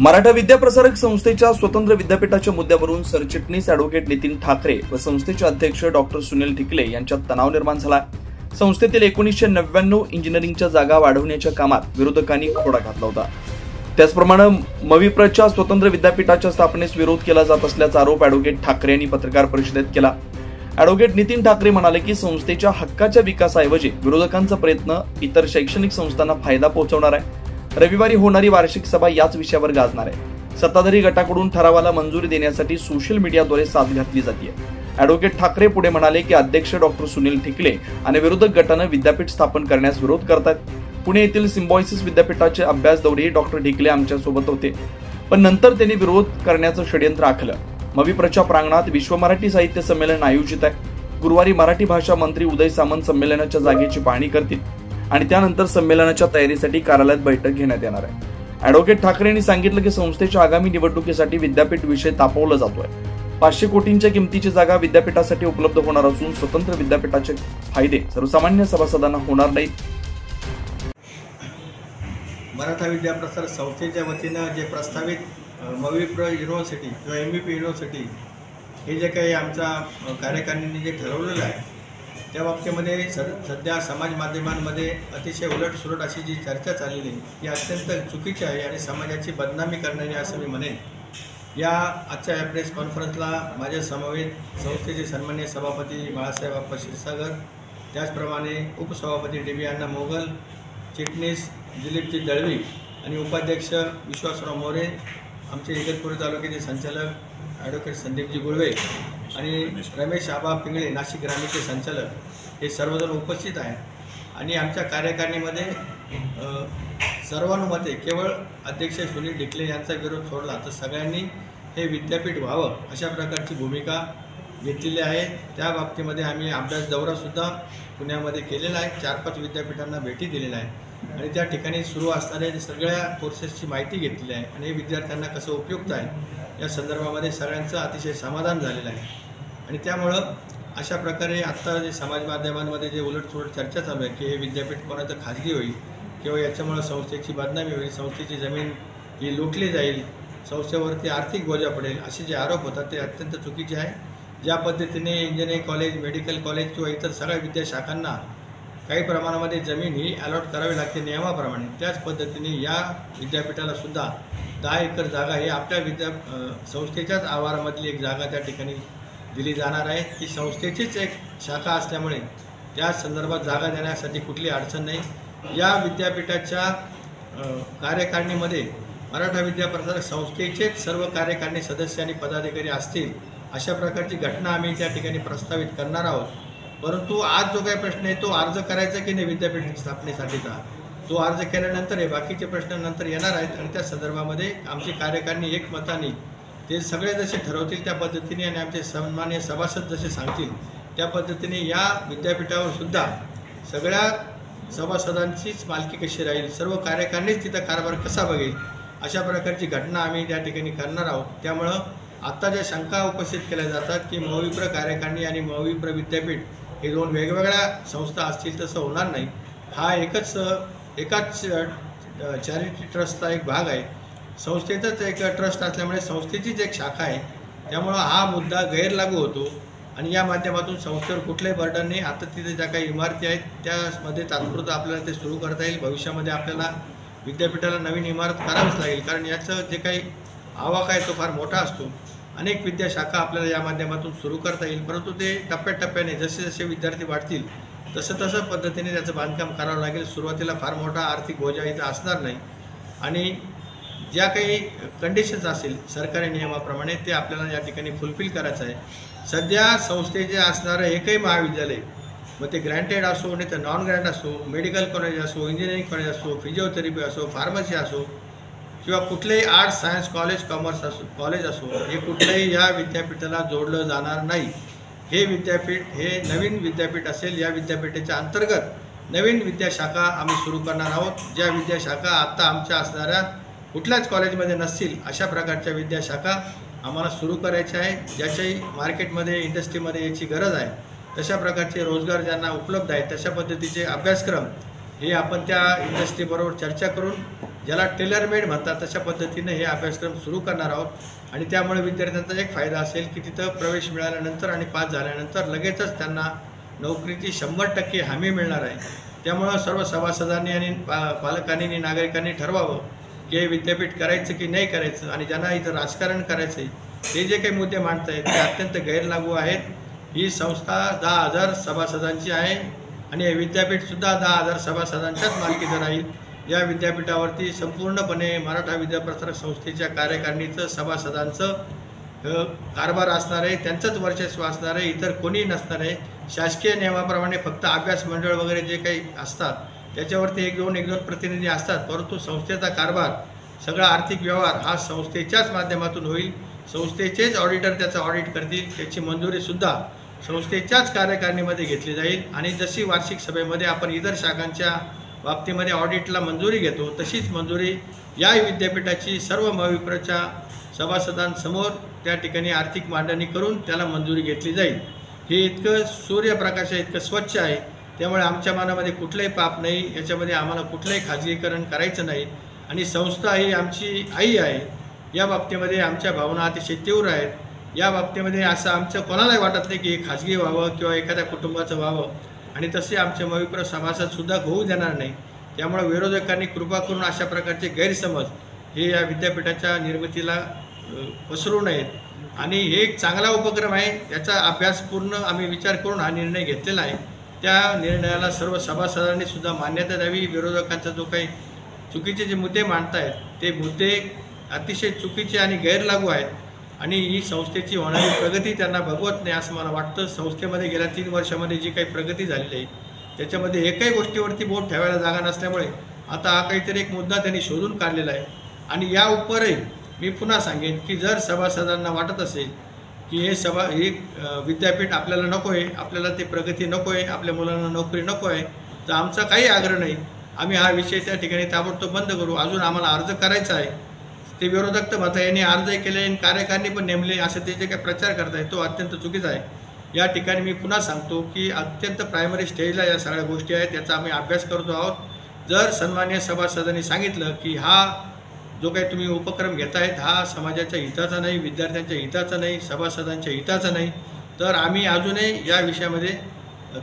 मराठा विद्याप्रसारक संस्थेच्या स्वतंत्र विद्यापीठाच्या मुद्द्यावरून सरचिटणीस ॲडव्होकेट नितीन ठाकरे व संस्थेचे अध्यक्ष डॉक्टर सुनील ठिकले यांच्यात तणाव निर्माण झाला। संस्थेतील 1999 इंजिनिअरिंगच्या जागा वाढवण्याच्या कामात विरोधकांनी खोडा घातला होता। त्याचप्रमाणे मविप्रच्या स्वतंत्र विद्यापीठाच्या स्थापनेस विरोध केला जात असल्याचा आरोप ॲडव्होकेट ठाकरे यांनी पत्रकार परिषदेत केला। ॲडव्होकेट नितीन ठाकरे म्हणाले की संस्थेच्या हक्काच्या विकासाऐवजी विरोधकांचा प्रयत्न इतर शैक्षणिक संस्थांना फायदा पोहोचवणार आहे। रविवारी होणारी वार्षिक सभा याच विषयावर गाजणार आहे। सत्ताधारी गटाकडून ठरावाला मंजुरी देण्यासाठी सोशल मीडियाद्वारे साथ घातली जाते। ॲडव्होकेट ठाकरे पुढे म्हणाले की अध्यक्ष डॉक्टर सुनील ठिकले आणि विरोधक गटाने विद्यापीठ स्थापन करण्यास विरोध करतात। पुणे येथील सिम्बायोसिस विद्यापीठाचे अभ्यास दौरे डॉक्टर ठिकले आमच्या सोबत होते, पण नंतर त्यांनी विरोध करण्याचं षडयंत्र आखलं। मविप्रच्या प्रांगणात विश्व मराठी साहित्य संमेलन आयोजित आहे। गुरुवारी मराठी भाषा मंत्री उदय सामंत संमेलनाच्या जागेची पाहणी करतील आणि त्यानंतर संमेलनाच्या तयारीसाठी कार्यालयात बैठक घेण्यात येणार आहे। ॲडव्होकेट ठाकरे यांनी सांगितलं की संस्थेच्या आगामी निवडणुकीसाठी विद्यापीठ विषय तापवला जातोय। 500 कोटींच्या किमतीची जागा विद्यापीठासाठी उपलब्ध होणार असून स्वतंत्र विद्यापीठाचे फायदे सर्वसामान्य सभासदांना होणार नाहीत। मराठा विद्याप्रसार संस्थेच्या वतीनं जे प्रस्तावित मविप्र युनिव्हर्सिटी किंवा MVP युनिव्हर्सिटी हे जे काही आमच्या कार्यकारिणीने जे ठरवलेलं आहे त्या बाबतीमध्ये सध्या समाज माध्यमांमध्ये अतिशय उलटसुलट अशी जी चर्चा चाललेली आहे ती अत्यंत चुकीची आहे आणि समाजाची बदनामी करणारी असं मी म्हणेन। या आजच्या या प्रेस कॉन्फरन्सला माझ्या समवेत संस्थेचे सन्माननीय सभापती बाळासाहेब आप्पा क्षीरसागर, त्याचप्रमाणे उपसभापती DB अण्णा मोगल, चिटणीस दिलीपजी दळवी आणि उपाध्यक्ष विश्वासराव मोरे, आमचे इगतपुरी तालुक्याचे संचालक ॲडव्होकेट संदीपजी गुळवे आणि रमेश आबा पिंगळे नाशिक ग्रामीणचे संचालक हे सर्वजण उपस्थित आहेत। आणि आमच्या कार्यकारिणीमध्ये सर्वानुमते केवळ अध्यक्ष सुनील ठिकले यांचा विरोध सोडला तर सगळ्यांनी हे विद्यापीठ व्हावं अशा प्रकारची भूमिका घेतलेली आहे। त्या बाबतीमध्ये आम्ही अभ्यास दौरासुद्धा पुण्यामध्ये केलेला आहे, 4-5 विद्यापीठांना भेटी दिलेल्या आहे आणि त्या ठिकाणी सुरू असणाऱ्या सगळ्या कोर्सेसची माहिती घेतलेली आहे आणि हे विद्यार्थ्यांना कसं उपयुक्त आहे या संदर्भामध्ये सगळ्यांचं अतिशय समाधान झालेलं आहे। आणि त्यामुळं अशा प्रकारे आत्ता जे समाज माध्यमांमध्ये जे उलटसुलट चर्चा चालू आहे की हे विद्यापीठ कोणाचं खाजगी होईल किंवा याच्यामुळं संस्थेची बदनामी होईल, संस्थेची जमीन ही लुटली जाईल, संस्थेवरती आर्थिक बोजा पडेल असे जे आरोप होतात ते अत्यंत चुकीचे आहे। ज्या पद्धतीने इंजिनिअरिंग कॉलेज, मेडिकल कॉलेज किंवा इतर सगळ्या विद्याशाखांना काही प्रमाणामध्ये जमीन ही अलॉट करावी लागते नियमाप्रमाणे, त्याच पद्धतीने या विद्यापीठाला सुद्धा 10 एकर जागा ही आपल्या संस्थेच्याच आवारामधली एक जागा त्या ठिकाणी दिली जाणार आहे। ती संस्थेचीच एक शाखा असल्यामुळे त्या संदर्भात जागा देण्यासाठी कुठली अडचण नाही। या विद्यापीठाच्या कार्यकारिणीमध्ये मराठा विद्याप्रसारक संस्थेचेच सर्व कार्यकारिणी सदस्य आणि पदाधिकारी असतील अशा प्रकारची घटना आम्ही त्या ठिकाणी प्रस्तावित करणार आहोत। परंतु आज जो काही प्रश्न आहे तो अर्ज करायचा की नाही विद्यापीठ स्थापनेसाठीचा, तो अर्ज केल्यानंतर हे बाकीचे प्रश्न नंतर येणार आहेत आणि त्या संदर्भामध्ये आमची कार्यकारिणी एकमताने ते सगळे जसे ठरवतील त्या पद्धतीने आणि आमचे सन्माननीय सभासद जसे सांगतील त्या पद्धतीने या विद्यापीठावर सुद्धा सगळ्या सभासदांचीच मालकी कशी राहील, सर्व कार्यकारिणीच तिथं कारभार कसा बघेल अशा प्रकारची घटना आम्ही त्या ठिकाणी करणार आहोत। त्यामुळं आत्ता ज्या शंका उपस्थित केल्या जातात की मविप्र कार्यकारिणी आणि मविप्र विद्यापीठ हे 2 वेगवेगळ्या संस्था असतील तसं होणार नाही। हा एकाच चॅरिटी ट्रस्टचा एक भाग आहे, संस्थेचाच एक ट्रस्ट असल्यामुळे संस्थेचीच एक शाखा आहे। त्यामुळं हा मुद्दा गैरलागू होतो आणि या माध्यमातून संस्थेवर कुठल्याही बर्डन नाही। आता तिथे ज्या काही इमारती आहेत त्यामध्ये तात्पुरतं आपल्याला ते सुरू करता येईल, भविष्यामध्ये आपल्याला विद्यापीठाला नवीन इमारत करावीच लागेल कारण याचं जे काही आवाका आहे तो फार मोठा असतो। अनेक विद्याशाखा आपल्याला या माध्यमातून सुरू करता येईल, परंतु ते टप्प्याटप्प्याने जसे जसे विद्यार्थी वाढतील तसं पद्धतीने त्याचं बांधकाम करावं लागेल। सुरुवातीला फार मोठा आर्थिक बोजा इथं असणार नाही आणि ज्या काही कंडिशन्स असेल सरकारी नियमाप्रमाणे ते आपल्याला या ठिकाणी फुलफिल करायचं आहे। सध्या संस्थेचे असणारं एकही महाविद्यालय, मग ते ग्रँटेड असो नाही तर नॉन ग्रँट असो, मेडिकल कॉलेज असो, इंजिनिअरिंग कॉलेज असो, फिजिओथेरपी असो, फार्मसी असो किंवा कुठलेही arts, science college, commerce college असो, हे कुठल्याही या विद्यापीठाला जोडलं जाणार नाही। हे विद्यापीठ हे नवीन विद्यापीठ असेल। या विद्यापीठाच्या अंतर्गत नवीन विद्याशाखा आम्ही सुरू करणार आहोत। ज्या विद्याशाखा आत्ता आमच्या असणाऱ्या कुठल्याच कॉलेजमध्ये नसतील अशा प्रकारच्या विद्याशाखा आम्हाला सुरू करायच्या आहे, ज्याच्याही मार्केटमध्ये इंडस्ट्रीमध्ये याची गरज आहे, तशा प्रकारचे रोजगार ज्यांना उपलब्ध आहेत तशा पद्धतीचे अभ्यासक्रम हे आपण त्या इंडस्ट्रीबरोबर चर्चा करून ज्याला टेलर मेड म्हणतात तशा पद्धतीने हे अभ्यासक्रम सुरू करणार आहोत आणि त्यामुळे विद्यार्थ्यांचा एक फायदा असेल की तिथं प्रवेश मिळाल्यानंतर आणि पास झाल्यानंतर लगेचच त्यांना नोकरीची 100% हमी मिळणार आहे। त्यामुळं सर्व सभासदांनी आणि पालकांनी आणि नागरिकांनी ठरवावं की हे विद्यापीठ करायचं की नाही करायचं आणि ज्यांना इथं राजकारण करायचं आहे ते जे काही मुद्दे मांडत आहेत ते अत्यंत गैरलागू आहेत। ही संस्था 10,000 सभासदांची आहे आणि हे विद्यापीठसुद्धा 10,000 सभासदांच्याच मालकीचं राहील। या विद्यापीठावरती संपूर्णपणे मराठा विद्याप्रसारक संस्थेच्या कार्यकारिणीचं सभासदांचं कारभार असणार आहे, त्यांचंच वर्चस्व असणार आहे, इतर कोणीही नसणार आहे। शासकीय नियमाप्रमाणे फक्त अभ्यास मंडळ वगैरे जे काही असतात त्याच्यावरती एक दोन प्रतिनिधी असतात, परंतु संस्थेचा कारभार सगळा आर्थिक व्यवहार हा संस्थेच्याच माध्यमातून होईल। संस्थेचेच ऑडिटर त्याचं ऑडिट करतील, त्याची मंजुरीसुद्धा संस्थेच्याच कार्यकारिणीमध्ये घेतली जाईल आणि जशी वार्षिक सभेमध्ये आपण इतर शाखांच्या बाबतीमध्ये ऑडिटला मंजुरी घेतो तशीच मंजुरी या विद्यापीठाची सर्व महाविप्रच्या सभासदांसमोर त्या ठिकाणी आर्थिक मांडणी करून त्याला मंजुरी घेतली जाईल। हे इतकं सूर्यप्रकाश इतकं स्वच्छ आहे, त्यामुळे आमच्या मनामध्ये कुठलंही पाप नाही, याच्यामध्ये आम्हाला कुठलंही खाजगीकरण करायचं नाही आणि संस्था ही आमची आई आहे। या बाबतीमध्ये आमच्या भावना अतिशय तीव्र आहेत। या बाबतीमध्ये असं आमचं कोणालाही वाटत नाही की हे खाजगी व्हावं किंवा एखाद्या कुटुंबाचं व्हावं आणि तसे आमचे महाविप्र सभासदसुद्धा होऊ देणार नाही। त्यामुळे विरोधकांनी कृपा करून अशा प्रकारचे गैरसमज हे या विद्यापीठाच्या निर्मितीला पसरू नयेत आणि हे एक चांगला उपक्रम आहे, त्याचा अभ्यासपूर्ण आम्ही विचार करून हा निर्णय घेतलेला आहे। त्या निर्णयाला सर्व सभासदांनी सुद्धा मान्यता द्यावी। विरोधकांचा जो काही चुकीचे जे मुद्दे मांडतायत ते मुद्दे अतिशय चुकीचे आणि गैरलागू आहेत आणि ही संस्थेची होणारी प्रगती त्यांना बघवत नाही असं मला वाटतं। संस्थेमध्ये गेल्या 3 वर्षामध्ये जी काही प्रगती झालेली आहे त्याच्यामध्ये एकही गोष्टीवरती बोट ठेवायला जागा नसल्यामुळे आता हा काहीतरी एक मुद्दा त्यांनी शोधून काढलेला आहे आणि या उपरही मी पुन्हा सांगेन की जर सभासदांना वाटत असेल की हे विद्यापीठ आपल्याला नको आहे, आपल्याला ते प्रगती नको आहे, आपल्या मुलांना नोकरी नको आहे, तर आमचा काही आग्रह नाही, आम्ही हा विषय त्या ठिकाणी ताबडतोब बंद करू। अजून आम्हाला अर्ज करायचा आहे, ते विरोधक तर म्हणतात यांनी अर्जही केले आणि कार्यकारिणी पण नेमले असं ते जे काही प्रचार करताय तो अत्यंत चुकीचा आहे। या ठिकाणी मी पुन्हा सांगतो की अत्यंत प्रायमरी स्टेजला या सगळ्या गोष्टी आहेत, त्याचा आम्ही अभ्यास करतो आहोत। जर सन्मान्य सभासदांनी सांगितलं की हा जो काही तुम्ही उपक्रम घेतायत हा समाजाच्या हिताचा नाही, विद्यार्थ्यांच्या हिताचा नाही, सभासदांच्या हिताचा नाही, तर आम्ही अजूनही या विषयामध्ये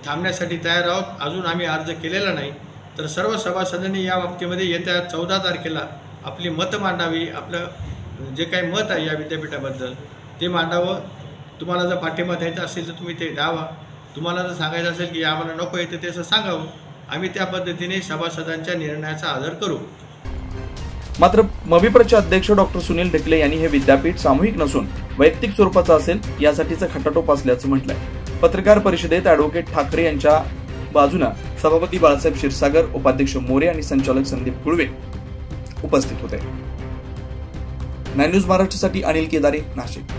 थांबण्यासाठी तयार आहोत। अजून आम्ही अर्ज केलेला नाही, तर सर्व सभासदांनी या बाबतीमध्ये येत्या 14 तारखेला आपली मतं मांडावी। आपलं जे काही मत आहे या विद्यापीठाबद्दल ते मांडावं। तुम्हाला जर पाठिंबा द्यायचा असेल तर तुम्ही ते द्यावा, तुम्हाला जर सांगायचं असेल की आम्हाला नको आहे तर त्याचं सांगावं, आम्ही त्या पद्धतीने सभासदांच्या निर्णयाचा आदर करू। मात्र मविप्रचे अध्यक्ष डॉक्टर सुनील ढिकले यांनी हे विद्यापीठ सामूहिक नसून वैयक्तिक स्वरूपाचं असेल यासाठीचं खटाटोप असल्याचं म्हटलंय। पत्रकार परिषदेत ॲडव्होकेट ठाकरे यांच्या बाजूनं सभापती बाळासाहेब क्षीरसागर, उपाध्यक्ष मोरे आणि संचालक संदीप कुळवे उपस्थित होते। 9 न्यूज महाराष्ट्रासाठी अनिल केदारे, नाशिक।